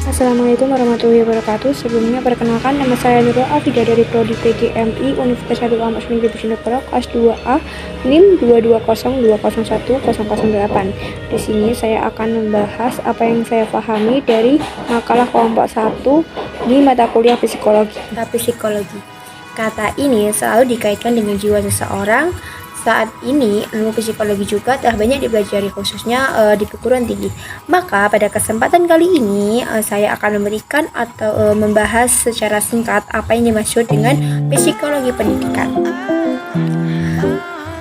Assalamualaikum warahmatullahi wabarakatuh. Sebelumnya perkenalkan, nama saya Nurul Afida dari Prodi PGMI Universitas Syarif Muhammad Sunan Bojonegoro kelas 2A NIM 22020010008. Di sini saya akan membahas apa yang saya pahami dari makalah kelompok 1 di mata kuliah psikologi. Kata ini selalu dikaitkan dengan jiwa seseorang. Saat ini ilmu psikologi juga telah banyak dipelajari khususnya di perguruan tinggi. Maka pada kesempatan kali ini saya akan memberikan atau membahas secara singkat apa yang dimaksud dengan psikologi pendidikan.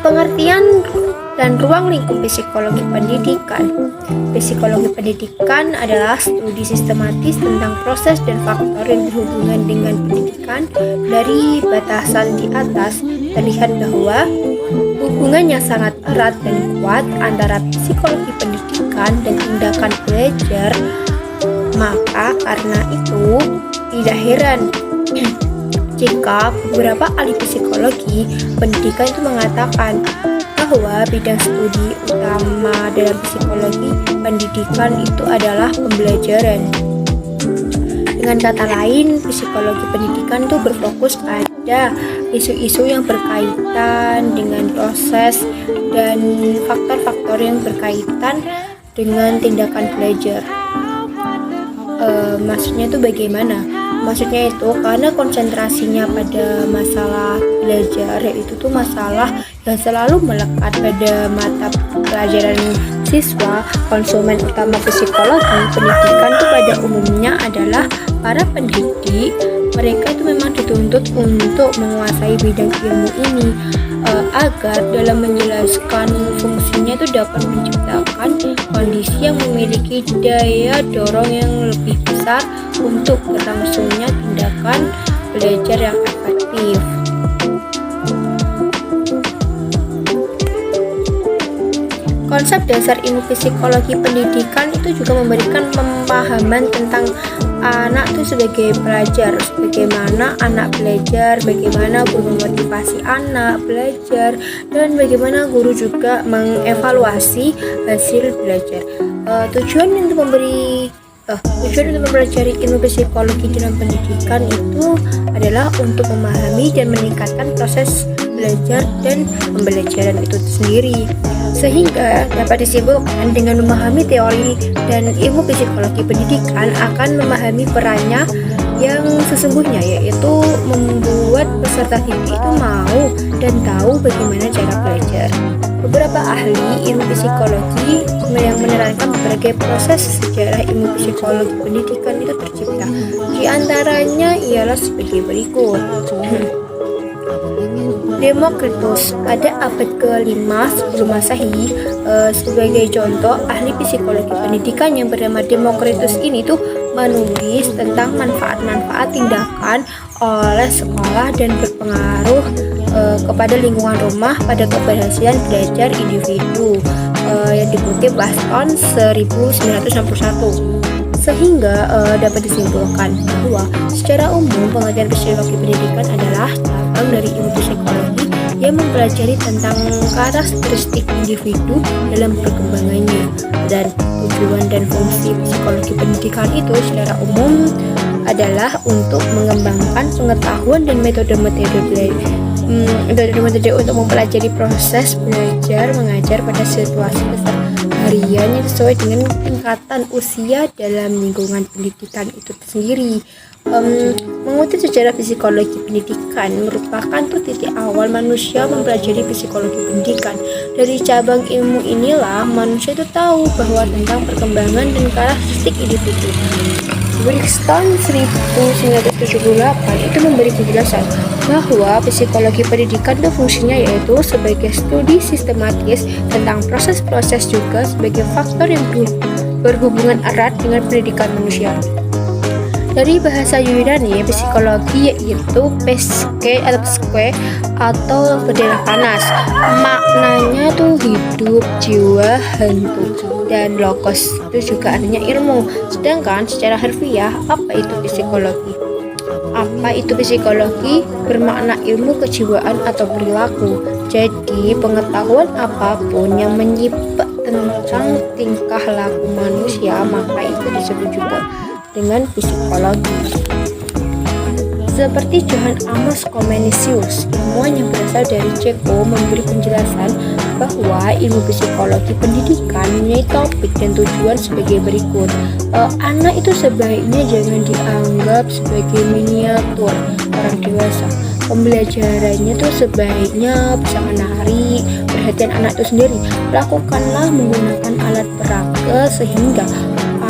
Pengertian dan ruang lingkup psikologi pendidikan. Psikologi pendidikan adalah studi sistematis tentang proses dan faktor yang berhubungan dengan pendidikan. Dari batasan di atas terlihat bahwa hubungan yang sangat erat dan kuat antara psikologi pendidikan dan tindakan belajar. Maka karena itu tidak heran jika beberapa ahli psikologi pendidikan itu mengatakan bahwa bidang studi utama dalam psikologi pendidikan itu adalah pembelajaran. Dengan kata lain, psikologi pendidikan itu berfokus pada isu-isu yang berkaitan dengan proses dan faktor-faktor yang berkaitan dengan tindakan belajar. Maksudnya itu bagaimana? Maksudnya itu karena konsentrasinya pada masalah belajar, yaitu tuh masalah yang selalu melekat pada mata pelajaran siswa. Konsumen utama psikologi pendidikan itu pada umumnya adalah para pendidik. Mereka itu memang dituntut untuk menguasai bidang ilmu ini agar dalam menjelaskan fungsinya itu dapat menciptakan kondisi yang memiliki daya dorong yang lebih besar untuk berlangsungnya tindakan belajar yang efektif. Konsep dasar ilmu psikologi pendidikan itu juga memberikan pemahaman tentang anak itu sebagai pelajar, bagaimana anak belajar, bagaimana guru memotivasi anak belajar, dan bagaimana guru juga mengevaluasi hasil belajar. Tujuan untuk mempelajari ilmu psikologi dalam pendidikan itu adalah untuk memahami dan meningkatkan proses belajar dan pembelajaran itu sendiri, sehingga dapat disimpulkan dengan memahami teori dan ilmu psikologi pendidikan akan memahami perannya yang sesungguhnya, yaitu membuat peserta didik itu mau dan tahu bagaimana cara belajar. Beberapa ahli ilmu psikologi yang menerangkan berbagai proses sejarah ilmu psikologi pendidikan itu tercipta. Di antaranya ialah sebagai berikut. Demokritus pada abad ke-5 sebelum Masehi, sebagai contoh, ahli psikologi pendidikan yang bernama Demokritus ini tuh menulis tentang manfaat-manfaat tindakan oleh sekolah dan berpengaruh kepada lingkungan rumah pada keberhasilan belajar individu, yang dikutip tahun 1961. Sehingga dapat disimpulkan bahwa secara umum pengertian psikologi pendidikan adalah cabang dari ilmu psikologi yang mempelajari tentang karakteristik individu dalam perkembangannya. Dan tujuan dan fungsi psikologi pendidikan itu secara umum adalah untuk mengembangkan pengetahuan dan metode-metode untuk mempelajari proses belajar mengajar pada situasi keseharian yang sesuai dengan tingkatan usia dalam lingkungan pendidikan itu sendiri. Mengutip sejarah psikologi pendidikan merupakan titik awal manusia mempelajari psikologi pendidikan. Dari cabang ilmu inilah manusia itu tahu bahwa tentang perkembangan dan karakteristik individu. Brixton 1978 itu memberi penjelasan bahwa psikologi pendidikan itu fungsinya yaitu sebagai studi sistematis tentang proses-proses juga sebagai faktor yang berhubungan erat dengan pendidikan manusia. Dari bahasa Yunani, psikologi yaitu pske atau berdarah panas. Maknanya tuh hidup, jiwa, hantu, dan logos itu juga artinya ilmu. Sedangkan secara harfiah, apa itu psikologi? Apa itu psikologi? Bermakna ilmu kejiwaan atau perilaku. Jadi pengetahuan apapun yang menyimak tentang tingkah laku manusia, maka itu disebut juga dengan psikologi. Seperti Johann Amos Comenius, ilmuwan yang berasal dari Ceko, memberi penjelasan bahwa ilmu psikologi pendidikan mempunyai topik dan tujuan sebagai berikut. Anak itu sebaiknya jangan dianggap sebagai miniatur orang dewasa. Pembelajarannya tuh sebaiknya bisa menarik perhatian anak itu sendiri. Lakukanlah menggunakan alat peraga sehingga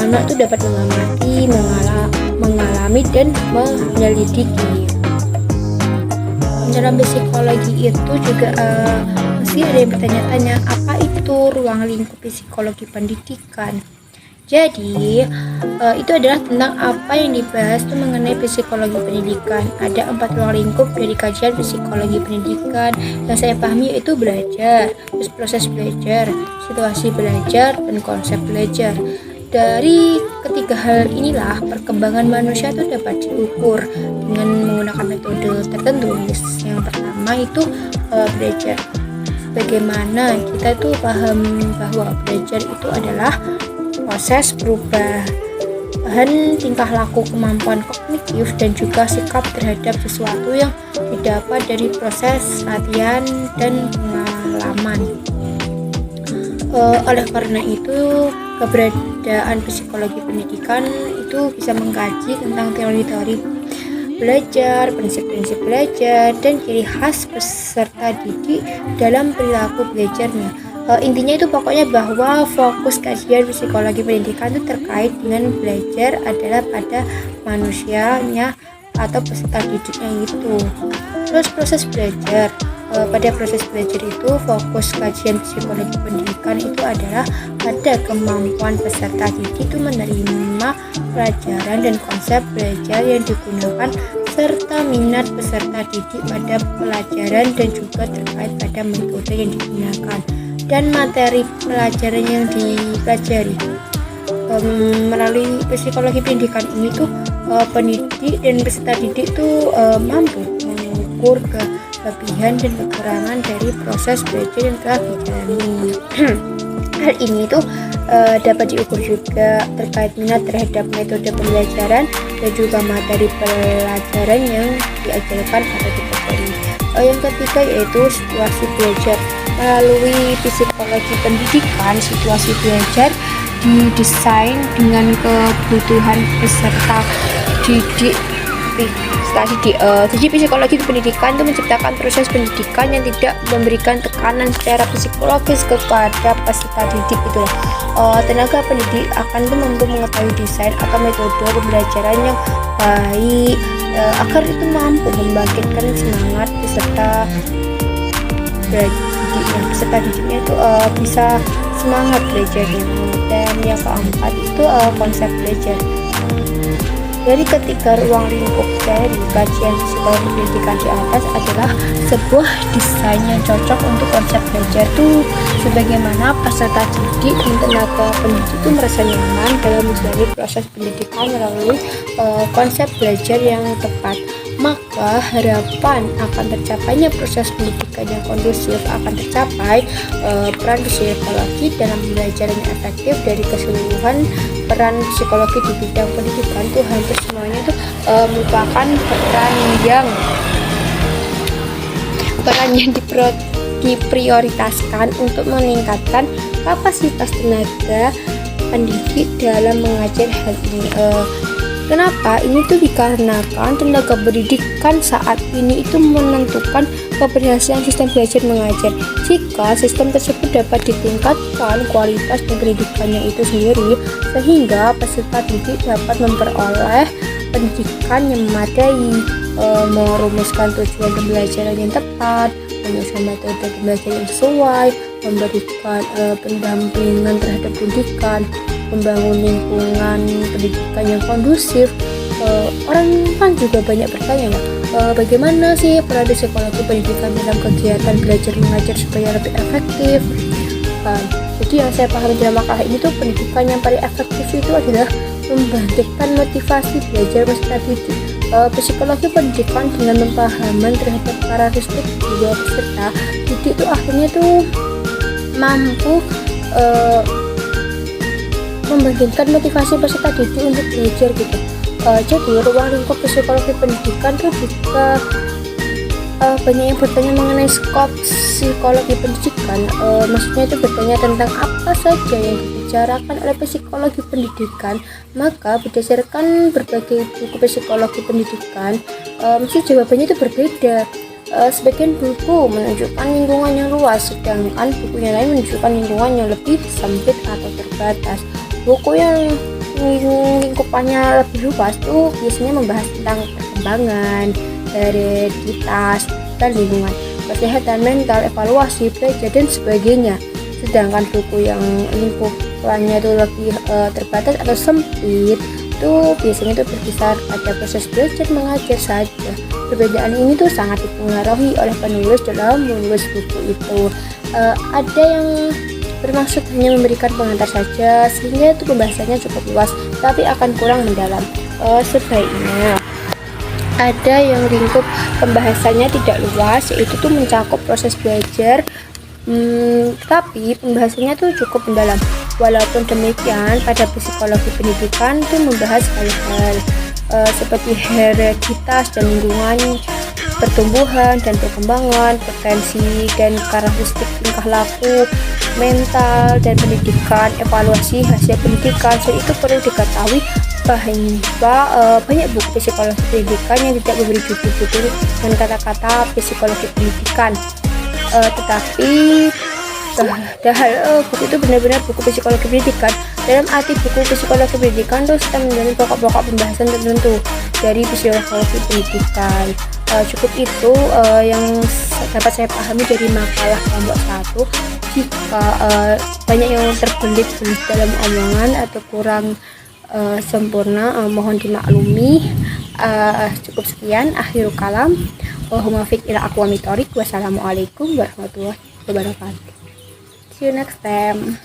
anak itu dapat mengamati, mengalami dan menyelidiki. Dalam psikologi itu juga masih ada yang bertanya-tanya, apa itu ruang lingkup psikologi pendidikan? Jadi itu adalah tentang apa yang dibahas itu mengenai psikologi pendidikan. Ada 4 ruang lingkup dari kajian psikologi pendidikan yang saya pahami, yaitu belajar, terus proses belajar, situasi belajar, dan konsep belajar. Dari ketiga hal inilah perkembangan manusia itu dapat diukur dengan menggunakan metode tertentu. Yang pertama itu belajar. Bagaimana kita tuh paham bahwa belajar itu adalah proses perubahan tingkah laku, kemampuan kognitif, dan juga sikap terhadap sesuatu yang didapat dari proses latihan dan pengalaman. Oleh karena itu, keberadaan psikologi pendidikan itu bisa mengkaji tentang teori-teori belajar, prinsip-prinsip belajar, dan ciri khas peserta didik dalam perilaku belajarnya. Intinya itu pokoknya bahwa fokus kajian psikologi pendidikan itu terkait dengan belajar adalah pada manusianya atau peserta didiknya itu. Terus proses belajar. Pada proses belajar itu fokus kajian psikologi pendidikan itu adalah pada kemampuan peserta didik itu menerima pelajaran dan konsep belajar yang digunakan serta minat peserta didik pada pelajaran dan juga terkait pada metode yang digunakan dan materi pelajaran yang dipelajari. Melalui psikologi pendidikan ini tuh pendidik dan peserta didik tuh mampu mengukur kelebihan dan kekurangan dari proses belajar yang telah dijalani. Hal ini tuh dapat diukur juga terkait minat terhadap metode pembelajaran dan juga materi pelajaran yang diajarkan atau dipelajari. Yang ketiga yaitu situasi belajar. Melalui psikologi pendidikan, situasi belajar didesain dengan kebutuhan peserta didik. Jadi psikologi pendidikan itu menciptakan proses pendidikan yang tidak memberikan tekanan secara psikologis kepada peserta didik itu. Tenaga pendidik akan mampu mengetahui desain atau metode pembelajaran yang baik agar itu mampu membangkitkan semangat peserta didiknya itu bisa semangat belajarnya. Dan yang keempat itu konsep belajar. Dari ketiga ruang lingkup dari kajian psikologi pendidikan di atas adalah sebuah desain yang cocok untuk konsep belajar itu sebagaimana peserta didik dan tenaga pendidik itu merasa nyaman dalam menjalani proses pendidikan melalui konsep belajar yang tepat. Maka harapan akan tercapainya proses pendidikan yang kondusif akan tercapai. Peran psikologi dalam belajar yang efektif dari keseluruhan peran psikologi di bidang pendidikan itu hampir semuanya itu merupakan peran yang diprioritaskan untuk meningkatkan kapasitas tenaga pendidik dalam mengajar hal ini. Kenapa? Ini tuh dikarenakan tenaga pendidikan saat ini itu menentukan keberhasilan sistem belajar mengajar. Jika sistem tersebut dapat ditingkatkan kualitas dan pendidikannya itu sendiri, sehingga peserta didik dapat memperoleh pendidikan yang memadai, merumuskan tujuan pembelajaran yang tepat, menyusun metode pembelajaran yang sesuai, memberikan pendampingan terhadap pendidikan, membangun lingkungan pendidikan yang kondusif. Orang kan juga banyak bertanya, bagaimana sih peran psikologi pendidikan dalam kegiatan belajar mengajar supaya lebih efektif. Jadi yang saya pahami dalam makalah ini tuh pendidikan yang paling efektif itu adalah membangkitkan motivasi belajar peserta didik. Psikologi pendidikan dengan pemahaman terhadap karakteristik jiwa peserta didik itu akhirnya tuh mampu membangkitkan motivasi peserta didik untuk belajar gitu. Jadi ruang lingkup psikologi pendidikan tuh juga banyak yang bertanya mengenai skop psikologi pendidikan. Maksudnya itu bertanya tentang apa saja yang dibicarakan oleh psikologi pendidikan. Maka berdasarkan berbagai buku psikologi pendidikan, mesti jawabannya itu berbeda. Sebagian buku menunjukkan lingkungan yang luas, sedangkan buku yang lain menunjukkan lingkungan yang lebih sempit atau terbatas. Buku yang lingkupannya lebih luas tuh biasanya membahas tentang perkembangan, hereditas, dan lingkungan, kesehatan mental, evaluasi, belajar, dan sebagainya. Sedangkan buku yang lingkupannya itu lebih terbatas atau sempit itu biasanya itu berkisar pada proses belajar mengajar saja. Perbedaan ini tuh sangat dipengaruhi oleh penulis dalam menulis buku itu. Ada yang bermaksud hanya memberikan pengantar saja sehingga itu pembahasannya cukup luas tapi akan kurang mendalam. Sebaiknya ada yang lingkup pembahasannya tidak luas, yaitu tuh mencakup proses belajar, tapi pembahasannya tuh cukup mendalam. Walaupun demikian, pada psikologi pendidikan tuh membahas hal-hal seperti hereditas dan lingkungan, pertumbuhan dan perkembangan, potensi dan karakteristik tingkah laku, mental dan pendidikan, evaluasi hasil pendidikan. So, itu perlu diketahui bahwa banyak buku psikologi pendidikan yang tidak memberi judul-judul dengan kata-kata psikologi pendidikan, tetapi padahal buku itu benar-benar buku psikologi pendidikan. Dalam arti buku psikologi pendidikan itu sudah menjadi pokok-pokok pembahasan tertentu dari psikologi pendidikan. Cukup itu yang dapat saya pahami dari makalah kelompok 1. Jika banyak yang terbelit-belit dalam omongan atau kurang sempurna, mohon dimaklumi. Cukup sekian, akhirul kalam. Wahumma fiq ila aqwamit thoriq. Wassalamualaikum warahmatullahi wabarakatuh. See you next time.